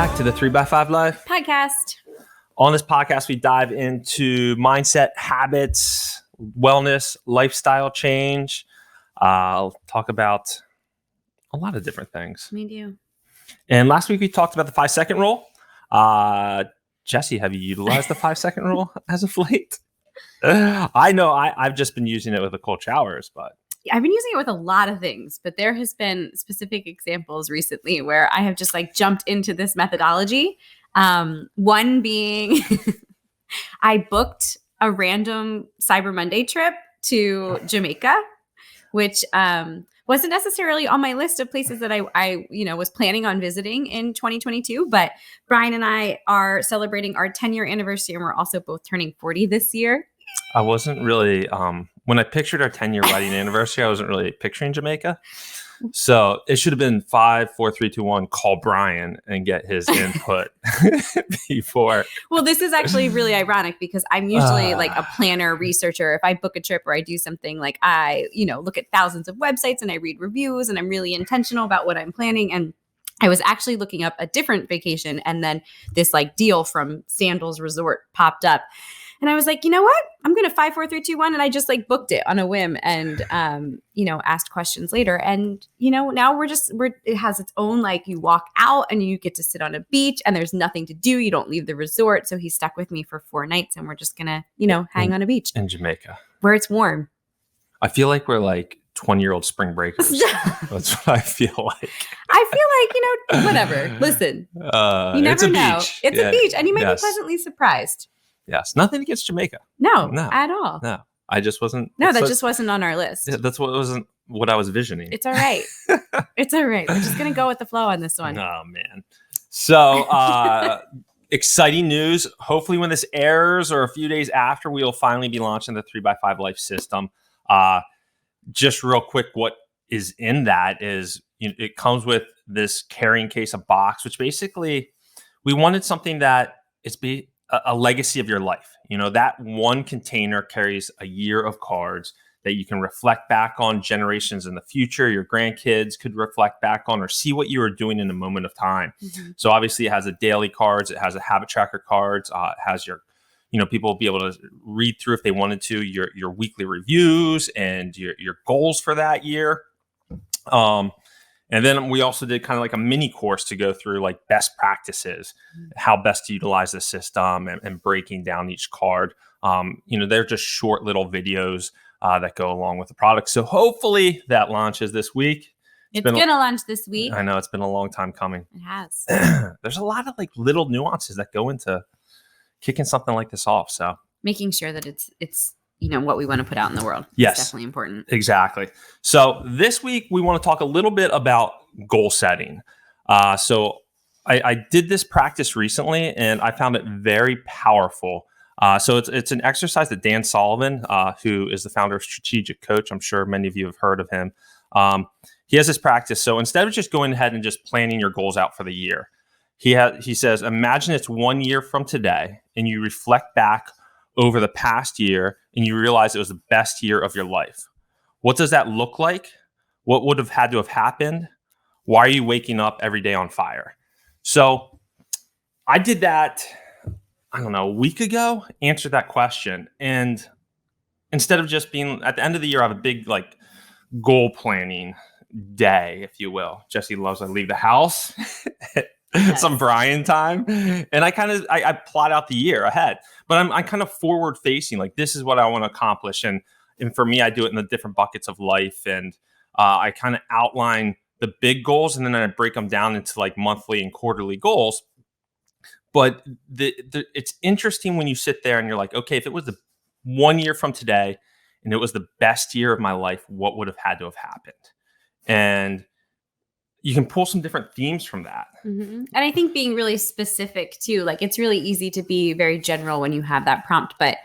back to the 3x5 Life podcast. On this podcast, we dive into mindset, habits, wellness, lifestyle change. I'll talk about a lot of different things. We do. And last week, we talked about the 5-second rule. Jessie, have you utilized the 5-second rule as of late? I know I've just been using it with the cold showers, but I've been using it with a lot of things, but there has been specific examples recently where I have just like jumped into this methodology. One being I booked a random Cyber Monday trip to Jamaica, which wasn't necessarily on my list of places that I was planning on visiting in 2022. But Bryan and I are celebrating our 10-year anniversary, and we're also both turning 40 this year. I wasn't really, when I pictured our 10-year wedding anniversary, I wasn't really picturing Jamaica. So it should have been 5, 4, 3, 2, 1, call Bryan and get his input before. Well, this is actually really ironic because I'm usually like a planner, researcher. If I book a trip or I do something, like I, look at thousands of websites and I read reviews and I'm really intentional about what I'm planning. And I was actually looking up a different vacation, and then this like deal from Sandals Resort popped up. And I was like, you know what? I'm going to 5, 4, 3, 2, 1. And I just like booked it on a whim and, asked questions later. And, now it has its own, like you walk out and you get to sit on a beach and there's nothing to do. You don't leave the resort. So he stuck with me for 4 nights and we're just going to, hang on a beach. In Jamaica. Where it's warm. I feel like we're like 20-year-old spring breakers. That's what I feel like. I feel like, whatever. Listen, you never know. Beach. It's a beach and you might be pleasantly surprised. Yes. Nothing against Jamaica. No, at all. No, I just wasn't. No, that just wasn't on our list. That's wasn't what I was visioning. It's all right. It's all right. We're just going to go with the flow on this one. Oh, man. So exciting news. Hopefully when this airs or a few days after, we will finally be launching the 3x5 Life system. Just real quick, what is in that is it comes with this carrying case, a box, which basically we wanted something that it's a legacy of your life. That one container carries a year of cards that you can reflect back on generations in the future. Your grandkids could reflect back on or see what you were doing in a moment of time. Mm-hmm. So obviously it has a daily cards. It has a habit tracker cards. It has your, people will be able to read through if they wanted to, your weekly reviews and your goals for that year. And then we also did kind of like a mini course to go through like best practices, how best to utilize the system and breaking down each card. They're just short little videos that go along with the product. So hopefully that launches this week. It's going to launch this week. I know it's been a long time coming. It has. There's a lot of like little nuances that go into kicking something like this off. So making sure that it's what we want to put out in the world. Yes. It's definitely important. Exactly. So this week, we want to talk a little bit about goal setting. So I did this practice recently, and I found it very powerful. So it's an exercise that Dan Sullivan, who is the founder of Strategic Coach, I'm sure many of you have heard of him. He has this practice. So instead of just going ahead and just planning your goals out for the year, he says, imagine it's 1 year from today, and you reflect back over the past year, and you realize it was the best year of your life. What does that look like? What would have had to have happened? Why are you waking up every day on fire? So I did that, a week ago, answered that question. And instead of just being at the end of the year, I have a big like goal planning day, if you will. Jessie loves to leave the house. Some Bryan time. And I plot out the year ahead, but I'm kind of forward facing. Like, this is what I want to accomplish. And for me, I do it in the different buckets of life. And I kind of outline the big goals, and then I break them down into like monthly and quarterly goals. But it's interesting when you sit there and you're like, okay, if it was the 1 year from today and it was the best year of my life, what would have had to have happened? And you can pull some different themes from that. Mm-hmm. And I think being really specific too, like it's really easy to be very general when you have that prompt, but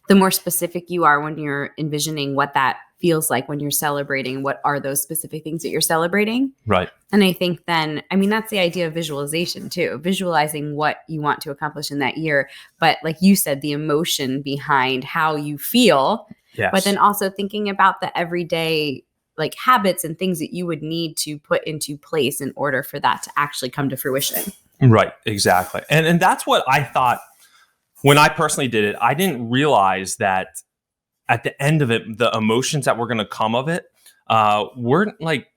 the more specific you are when you're envisioning what that feels like when you're celebrating, what are those specific things that you're celebrating? Right. And I think then, that's the idea of visualization too, visualizing what you want to accomplish in that year. But like you said, the emotion behind how you feel, yes. But then also thinking about the everyday like habits and things that you would need to put into place in order for that to actually come to fruition. Right. Exactly. And that's what I thought when I personally did it. I didn't realize that at the end of it, the emotions that were going to come of it weren't like,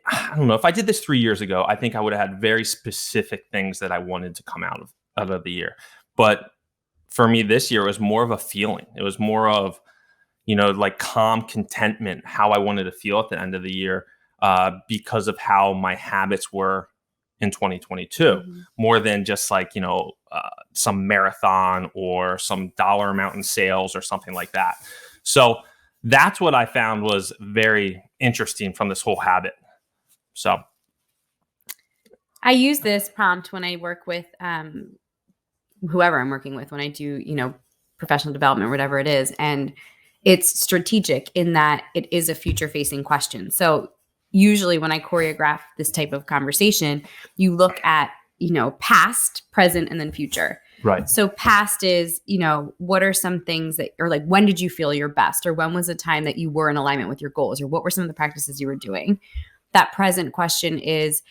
I don't know. If I did this 3 years ago, I think I would have had very specific things that I wanted to come out of the year. But for me this year, it was more of a feeling. It was more of, like calm contentment, how I wanted to feel at the end of the year because of how my habits were in 2022, more than just like, some marathon or some dollar amount in sales or something like that. So that's what I found was very interesting from this whole habit. So I use this prompt when I work with whoever I'm working with, when I do, professional development, whatever it is. And it's strategic in that it is a future facing question. So usually when I choreograph this type of conversation, you look at, past, present, and then future. Right. So past is, what are some things that, or like, when did you feel your best? Or when was a time that you were in alignment with your goals? Or what were some of the practices you were doing? That present question is,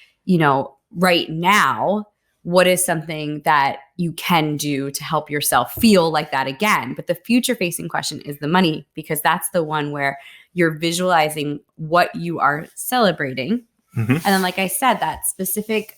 right now, what is something that you can do to help yourself feel like that again? But the future facing question is the money, because that's the one where you're visualizing what you are celebrating. And then, like I said, that specific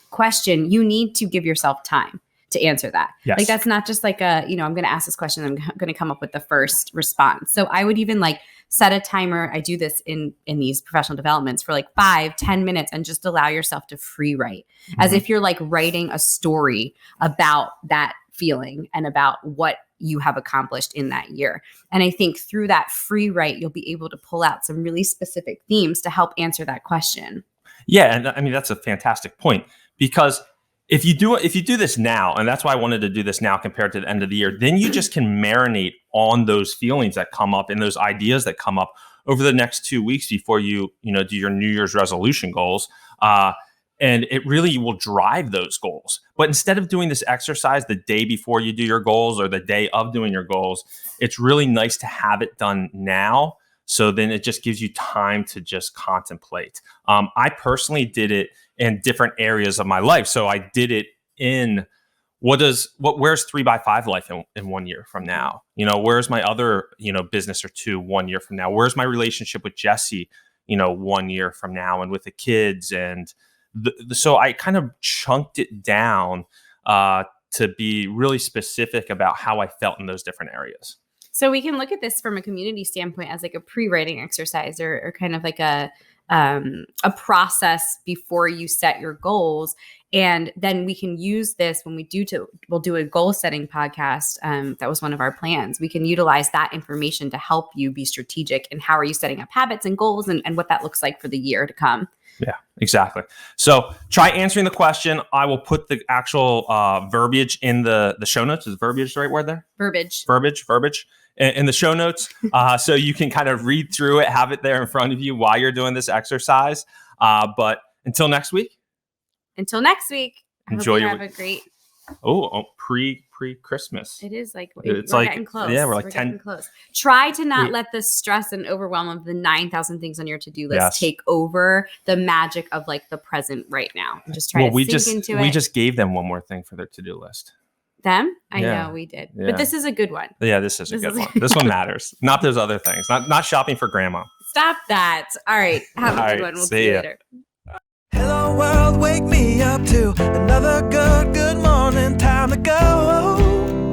question, you need to give yourself time to answer that. Yes. Like, that's not just like I'm going to ask this question, I'm going to come up with the first response. So I would even like set a timer. I do this in these professional developments for like 5-10 minutes, and just allow yourself to free write as if you're like writing a story about that feeling and about what you have accomplished in that year. And I think through that free write, you'll be able to pull out some really specific themes to help answer that question. Yeah. And I mean, that's a fantastic point, because if you do this now, and that's why I wanted to do this now compared to the end of the year, then you just can marinate on those feelings that come up and those ideas that come up over the next 2 weeks before you do your New Year's resolution goals. And it really will drive those goals. But instead of doing this exercise the day before you do your goals or the day of doing your goals, it's really nice to have it done now. So then it just gives you time to just contemplate. I personally did it in different areas of my life. So I did it in where's 3x5 life in 1 year from now? Where's my other, business or two 1 year from now? Where's my relationship with Jessie, 1 year from now, and with the kids? And so I kind of chunked it down to be really specific about how I felt in those different areas. So we can look at this from a community standpoint as like a pre-writing exercise, or kind of like a process before you set your goals. And then we can use this when we'll do a goal setting podcast. That was one of our plans. We can utilize that information to help you be strategic in how are you setting up habits and goals, and what that looks like for the year to come. Yeah, exactly. So try answering the question. I will put the actual verbiage in the show notes. Is verbiage the right word there? Verbiage in the show notes. So you can kind of read through it, have it there in front of you while you're doing this exercise. But until next week. Enjoy have a great. Pre-Christmas. It is like it's we're like getting close. Yeah, we're 10. Close. Try to not let the stress and overwhelm of the 9,000 things on your to-do list take over the magic of like the present right now. Just try to sink into it. We just gave them one more thing for their to-do list. Them? I know we did. Yeah. But this is a good one. Yeah, this is a good one. This one matters. Not those other things. Not shopping for grandma. Stop that. All right. Have a good one. We'll see you later. Hello world, wake me up to another good morning. Time to go.